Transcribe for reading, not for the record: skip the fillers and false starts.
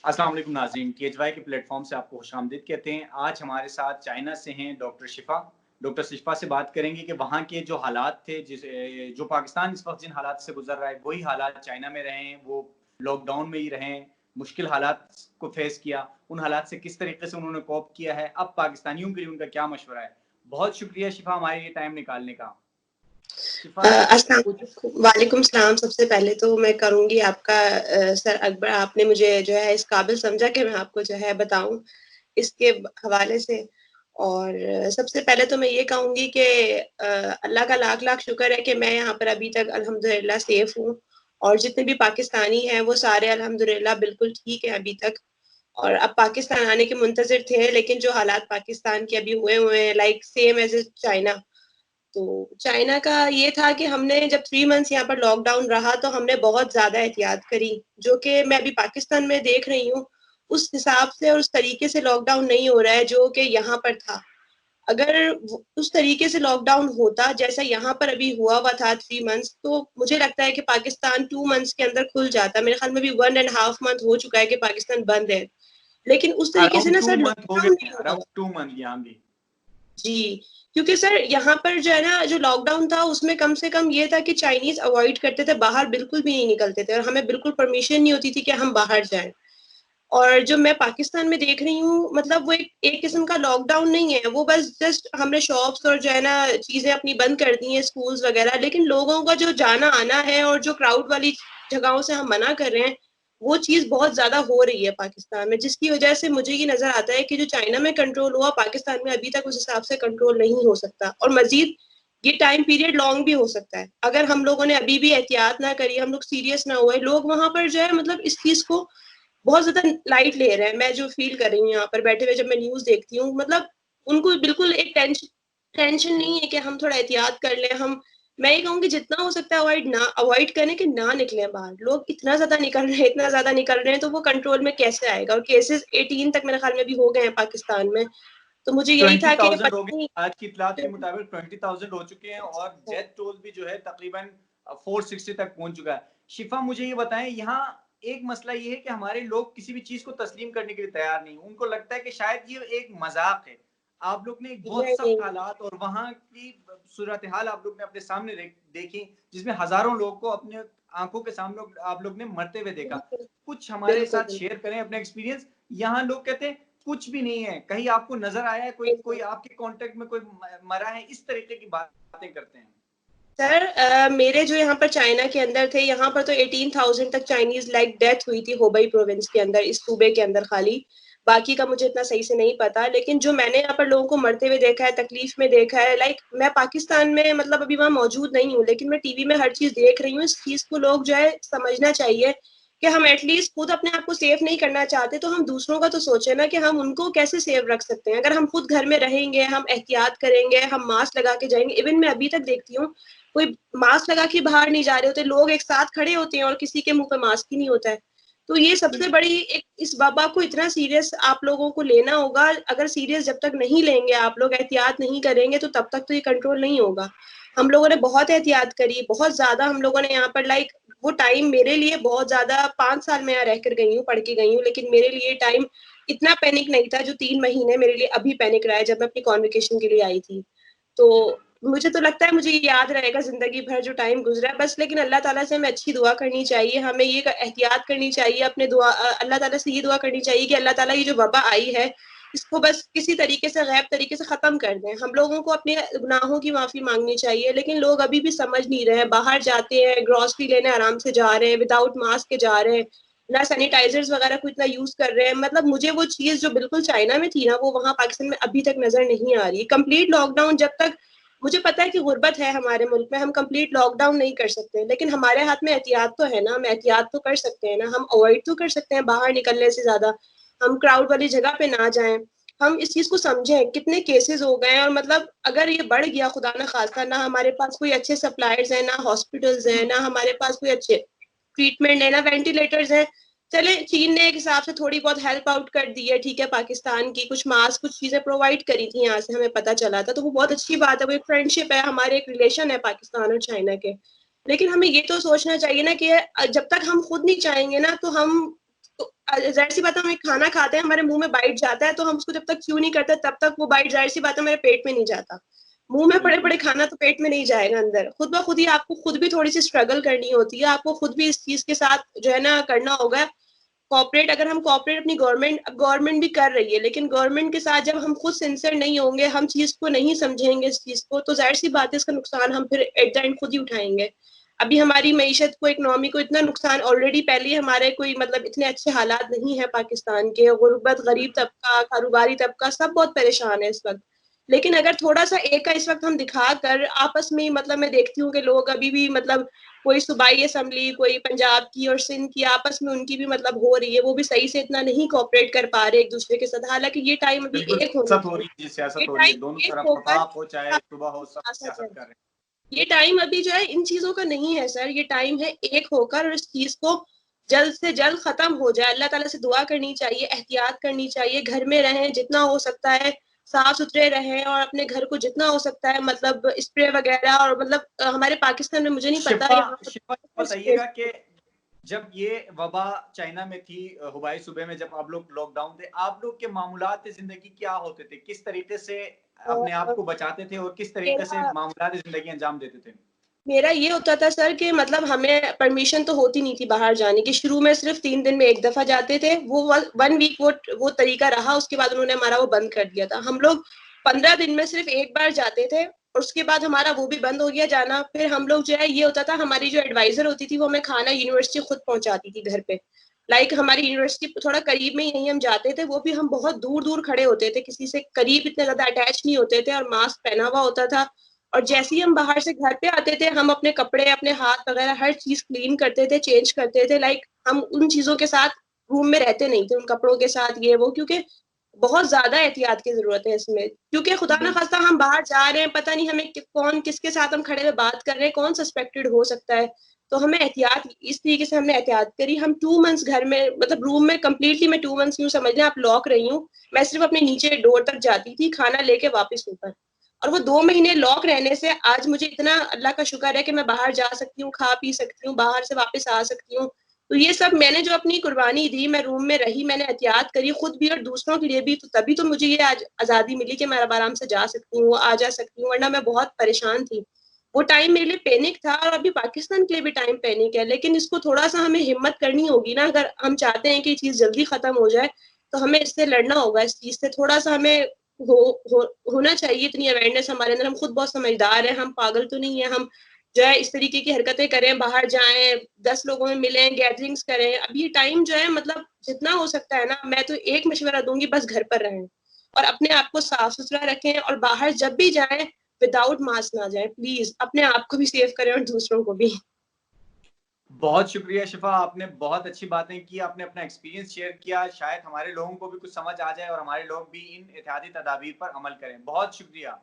अस्सलाम वालेकुम नाज़रीन, THY के प्लेटफॉर्म से आपको खुशामदीद कहते हैं। आज हमारे साथ चाइना से हैं डॉक्टर शिफा। डॉक्टर शिफा से बात करेंगे कि वहाँ के जो हालात थे, जो पाकिस्तान इस वक्त जिन हालात से गुजर रहा है, वही हालात चाइना में रहे हैं। वो लॉकडाउन में ही रहे हैं, मुश्किल हालात को फेस किया, उन हालात से किस तरीके से उन्होंने कोप किया है, अब पाकिस्तानियों के लिए उनका क्या मशवरा है। बहुत शुक्रिया शिफा हमारे लिए टाइम निकालने का। शिफा अस्सलाम कुछ वालेकुम सलाम। सबसे पहले तो मैं करूँगी आपका सर अकबर, आपने मुझे जो है इस काबिल समझा कि मैं आपको जो है बताऊँ इसके हवाले से। और सबसे पहले तो मैं ये कहूँगी कि अल्लाह का लाख-लाख शुक्र है कि मैं यहाँ पर अभी तक अल्हम्दुलिल्लाह सेफ हूँ और जितने भी पाकिस्तानी हैं वो सारे अल्हम्दुलिल्लाह बिल्कुल ठीक हैं अभी तक। और अब पाकिस्तान आने के मुंतज़िर थे, लेकिन जो हालात पाकिस्तान के अभी हुए हैं लाइक सेम एज़ चाइना। तो चाइना का ये था कि हमने जब 3 मंथ्स यहाँ पर लॉकडाउन रहा तो हमने बहुत ज़्यादा एहतियात करी, जो कि मैं अभी पाकिस्तान में देख रही हूँ, उस हिसाब से और उस तरीके से लॉकडाउन नहीं हो रहा है जो कि यहाँ पर था। अगर उस तरीके से लॉकडाउन होता जैसा यहाँ पर अभी हुआ था 3 मंथ्स, तो मुझे लगता है कि पाकिस्तान 2 मंथ्स के अंदर खुल जाता। मेरे ख्याल में भी 1 एंड हाफ मंथ हो चुका है कि पाकिस्तान बंद है। लेकिन उस तरीके से अराउंड ना 2 सर मंथ हो लॉकडाउन गए नहीं हैं, हुआ। अराउंड 2 मंथ यहाँ भी। जी, क्योंकि सर यहाँ पर जो है ना जो लॉकडाउन था उसमें कम से कम ये था कि चाइनीज़ अवॉइड करते थे, बाहर बिल्कुल भी नहीं निकलते थे और हमें बिल्कुल परमिशन नहीं होती थी कि हम बाहर जाएँ। और जो मैं पाकिस्तान में देख रही हूँ मतलब वो एक एक किस्म का लॉकडाउन नहीं है, वो बस जस्ट हमने शॉप्स और जो है ना चीज़ें अपनी बंद कर दी हैं, स्कूल्स वगैरह, लेकिन लोगों का जो जाना-आना है और जो क्राउड वाली जगहों से हम मना कर रहे हैं, वो चीज़ बहुत ज़्यादा हो रही है पाकिस्तान में, जिसकी वजह से मुझे ये नज़र आता है कि जो चाइना में कंट्रोल हुआ, पाकिस्तान में अभी तक उस हिसाब से कंट्रोल नहीं हो सकता और मज़ीद ये टाइम पीरियड लॉन्ग भी हो सकता है। अगर हम लोगों ने अभी भी एहतियात ना करी, हम लोग सीरियस ना हुए, लोग वहाँ पर जो है मतलब इस चीज़ को बहुत ज़्यादा लाइट ले रहे हैं। मैं जो फ़ील कर रही हूँ यहाँ पर बैठे हुए जब मैं न्यूज़ देखती हूँ, मतलब उनको बिल्कुल एक टेंशन नहीं है कि हम थोड़ा एहतियात कर लें। मैं ये कहूँगी जितना हो सकता है अवॉइड करें कि ना निकलें बाहर। लोग इतना ज़्यादा निकल रहे हैं, इतना ज़्यादा निकल रहे हैं, तो वो कंट्रोल में कैसे आएगा? और केसेज़ 18 तक मेरे ख़्याल में अभी हो गए हैं पाकिस्तान में। तो मुझे यही था कि 20,000 हो पता गए नहीं। आज की इतलात के मुताबिक 20,000 हो चुके हैं और डेथ टोल भी जो है तकरीबन 460 तक पहुंच चुका है। शिफा मुझे ये बताएं, यहाँ एक मसला ये है कि हमारे लोग किसी भी चीज को तस्लीम करने के लिए तैयार नहीं, उनको लगता है कि शायद ये एक मजाक है। आप लोग ने एक बहुत नहीं, सख्त हालात और वहां की सूरत हाल आप लोग ने अपने सामने देखी, जिसमें हजारों लोग को अपने आंखों के सामने आप लोग ने मरते हुए देखा। बिल्कुल, कुछ हमारे बिल्कुल, साथ शेयर करें अपने एक्सपीरियंस। यहाँ लोग कहते हैं कुछ भी नहीं है, कहीं आपको नजर आया है कोई बिल्कुल। कोई आपके कांटेक्ट में कोई मरा है, इस तरीके की बातें करते हैं। सर मेरे जो यहाँ पर चाइना के अंदर थे, यहाँ पर तो 18,000 तक चाइनीज़ लाइक डेथ हुई थी हुबई प्रोविंस के अंदर, इस सूबे के अंदर खाली। बाकी का मुझे इतना सही से नहीं पता, लेकिन जो मैंने यहाँ पर लोगों को मरते हुए देखा है, तकलीफ में देखा है, लाइक मैं पाकिस्तान में मतलब अभी वहाँ मौजूद नहीं हूँ, लेकिन मैं टीवी में हर चीज़ देख रही हूँ। इस चीज़ को लोग जो है समझना चाहिए कि हम एटलीस्ट खुद अपने आप को सेफ नहीं करना चाहते, तो हम दूसरों का तो सोचें ना कि हम उनको कैसे सेफ रख सकते हैं। अगर हम खुद घर में रहेंगे, हम एहतियात करेंगे, हम मास्क लगा के जाएँगे। इवन मैं अभी तक देखती हूँ कोई मास्क लगा के बाहर नहीं जा रहे होते, लोग एक साथ खड़े होते हैं और किसी के मुंह पे मास्क ही नहीं होता है। तो ये सबसे बड़ी एक इस वबा को इतना सीरियस आप लोगों को लेना होगा। अगर सीरियस जब तक नहीं लेंगे आप लोग, एहतियात नहीं करेंगे, तो तब तक तो ये कंट्रोल नहीं होगा। हम लोगों ने बहुत एहतियात करी, बहुत ज़्यादा हम लोगों ने यहाँ पर लाइक वो टाइम मेरे लिए बहुत ज़्यादा 5 साल मैं यहाँ रहकर गई हूँ, पढ़ के गई हूँ, लेकिन मेरे लिए टाइम इतना पैनिक नहीं था जो 3 महीने मेरे लिए अभी पैनिक रहा है जब मैं अपनी कॉन्वोकेशन के लिए आई थी। तो मुझे तो लगता है मुझे ये याद रहेगा ज़िंदगी भर जो टाइम गुज़रा है बस। लेकिन अल्लाह ताला से हमें अच्छी दुआ करनी चाहिए, हमें ये एहतियात करनी चाहिए, अपने अल्लाह ताला से ये दुआ करनी चाहिए कि अल्लाह ताला ये जो वबा आई है, इसको बस किसी तरीके से गैब तरीके से ख़त्म कर दें। हम लोगों को अपने गुनाहों की माफ़ी माँगनी चाहिए, लेकिन लोग अभी भी समझ नहीं रहे हैं। बाहर जाते हैं, ग्रोसरी लेने आराम से जा रहे हैं, विदाउट मास्क के जा रहे हैं, ना सैनिटाइज़र्स वग़ैरह को इतना यूज़ कर रहे हैं। मतलब मुझे वो चीज़ जो बिल्कुल चाइना में थी ना, वो वहाँ पाकिस्तान में अभी तक नज़र नहीं आ रही। कंप्लीट लॉकडाउन जब तक मुझे पता है कि गुर्बत है हमारे मुल्क में, हम कंप्लीट लॉकडाउन नहीं कर सकते, लेकिन हमारे हाथ में एहतियात तो है ना, हम एहतियात तो कर सकते हैं ना, हम अवॉइड तो कर सकते हैं बाहर निकलने से ज़्यादा, हम क्राउड वाली जगह पे ना जाएँ, हम इस चीज़ को समझें, कितने केसेज़ हो गए हैं और मतलब अगर ये बढ़ गया खुदा ना ख़ास्ता, ना हमारे पास कोई अच्छे सप्लायर्स हैं, ना हॉस्पिटल्स हैं, ना हमारे पास कोई अच्छे ट्रीटमेंट है, ना वेंटिलेटर्स हैं। चले चीन ने एक हिसाब से थोड़ी बहुत हेल्प आउट कर दी है, ठीक है, पाकिस्तान की कुछ मास्क कुछ चीज़ें प्रोवाइड करी थी यहाँ से, हमें पता चला था, तो वो बहुत अच्छी बात है, वो एक फ्रेंडशिप है, हमारे एक रिलेशन है पाकिस्तान और चाइना के। लेकिन हमें ये तो सोचना चाहिए ना कि जब तक हम खुद नहीं चाहेंगे ना, तो जाहिर सी बात है, हम एक खाना खाते हैं, हमारे मुंह में बाइट जाता है, तो हम उसको जब तक च्यू नहीं करते तब तक वो बाइट जाहिर सी बात है मेरे पेट में नहीं जाता। मुंह में पड़े पड़े खाना तो पेट में नहीं जाएगा अंदर, खुद ब खुद ही आपको खुद भी थोड़ी सी स्ट्रगल करनी होती है, आपको खुद भी इस चीज के साथ जो है ना करना होगा। कॉपरेट, अगर हम कॉपरेट अपनी गवर्नमेंट, अब गवर्नमेंट भी कर रही है, लेकिन गवर्नमेंट के साथ जब हम खुद सिंसियर नहीं होंगे, हम चीज को नहीं समझेंगे इस चीज को, तो जाहिर सी बात है इसका नुकसान हम फिर एट द एंड खुद ही उठाएंगे। अभी हमारी मईशत को, इकोनॉमी को इतना नुकसान ऑलरेडी, पहले ही हमारे कोई मतलब इतने अच्छे हालात नहीं है पाकिस्तान के, गुर्बत, गरीब तबका, कारोबारी तबका सब बहुत परेशान है इस वक्त। लेकिन अगर थोड़ा सा एक का इस वक्त हम दिखा कर आपस में, मतलब मैं देखती हूँ कि लोग अभी भी मतलब कोई सूबाई असेंबली, कोई पंजाब की और सिंध की, आपस में उनकी भी मतलब हो रही है, वो भी सही से इतना नहीं कोऑपरेट कर पा रहे एक दूसरे के साथ, हालांकि ये टाइम अभी बिल्कुल एक होना सियासत हो चाहिए। रही है जी, सियासत ये हो रही है दोनों टाइम एक तरफ, होकर अफाक हो चाहे सुबह हो, सब सियासत है। सियासत कर रहे हैं। ये टाइम अभी जो है इन चीजों का नहीं है सर, ये टाइम है एक होकर, और इस चीज को जल्द से जल्द खत्म हो जाए। अल्लाह ताला से दुआ करनी चाहिए, एहतियात करनी चाहिए, घर में रहें जितना हो सकता है, साफ सुथरे रहें, और अपने घर को जितना हो सकता है मतलब स्प्रे वगैरह, और मतलब हमारे पाकिस्तान में मुझे नहीं पता शिफा, यहाँ शिफा पर स्प्रे। बताइएगा कि जब ये वबा चाइना में थी, हुबैई सूबे में, जब आप लोग लॉकडाउन थे, आप लोग के मामूलात जिंदगी क्या होते थे, किस तरीके से अपने आप को बचाते थे और किस तरीके से मेरा मामूलात जिंदगी अंजाम देते थे? मेरा ये होता था सर कि मतलब हमें परमिशन तो होती नहीं थी बाहर जाने की, शुरू में सिर्फ 3 दिन में एक दफा जाते थे, वो 1 वीक वो तरीका रहा, उसके बाद उन्होंने हमारा वो बंद कर दिया था। हम लोग 15 दिन में सिर्फ एक बार जाते थे, और उसके बाद हमारा वो भी बंद हो गया जाना। फिर हम लोग जो है, ये होता था, हमारी जो एडवाइजर होती थी वो हमें खाना यूनिवर्सिटी खुद पहुंचाती थी घर पे। हमारी यूनिवर्सिटी थोड़ा करीब में ही नहीं हम जाते थे, वो भी हम बहुत दूर दूर खड़े होते थे, किसी से करीब इतने ज्यादा अटैच नहीं होते थे, और मास्क पहना हुआ होता था। और जैसे ही हम बाहर से घर पे आते थे, हम अपने कपड़े, अपने हाथ वगैरह हर चीज क्लीन करते थे, चेंज करते थे। हम उन चीजों के साथ रूम में रहते नहीं थे, उन कपड़ों के साथ ये वो, क्योंकि बहुत ज्यादा एहतियात की जरूरत है इसमें, क्योंकि खुदा ना खास्ता हम बाहर जा रहे हैं, पता नहीं हमें कौन किसके साथ हम खड़े हुए बात कर रहे हैं, कौन सस्पेक्टेड हो सकता है। तो हमें एहतियात, इस तरीके से हमने एहतियात करी। हम 2 मंथ्स घर में, मतलब रूम में कंप्लीटली, मैं 2 मंथ्स यूं समझ लें आप, लॉक रही हूँ। मैं सिर्फ अपने नीचे डोर तक जाती थी, खाना लेके वापस ऊपर। और वो 2 महीने लॉक रहने से आज मुझे इतना अल्लाह का शुक्र है कि मैं बाहर जा सकती हूँ, खा पी सकती हूँ, बाहर से वापस आ सकती हूँ। तो ये सब मैंने जो अपनी कुर्बानी दी, मैं रूम में रही, मैंने एहतियात करी खुद भी और दूसरों के लिए भी, तो तभी तो मुझे ये आज आजादी मिली कि मैं अब आराम से जा सकती हूँ, आ जा सकती हूँ, वरना मैं बहुत परेशान थी। वो टाइम मेरे लिए पैनिक था, और अभी पाकिस्तान के लिए भी टाइम पैनिक है, लेकिन इसको थोड़ा सा हमें हिम्मत करनी होगी ना, अगर हम चाहते हैं कि ये चीज जल्दी खत्म हो जाए, तो हमें इससे लड़ना होगा, इस चीज से थोड़ा सा हमें हो, हो होना चाहिए, इतनी अवेयरनेस हमारे अंदर। हम खुद बहुत समझदार हैं, हम पागल तो नहीं है, हम जो है इस तरीके की हरकतें करें, बाहर जाएं, 10 लोगों में मिलें, गैदरिंग्स करें। अब ये टाइम जो है, मतलब जितना हो सकता है ना, मैं तो एक मशवरा दूंगी, बस घर पर रहें और अपने आप को साफ सुथरा रखें, और बाहर जब भी जाएं विदाउट मास्क ना जाएं, प्लीज अपने आप को भी सेव करें और दूसरों को भी। बहुत शुक्रिया शिफा, आपने बहुत अच्छी बातें की, आपने अपना एक्सपीरियंस शेयर किया, शायद हमारे लोगों को भी कुछ समझ आ जाए और हमारे लोग भी इन एहतियाती तदाबीर पर अमल करें। बहुत शुक्रिया।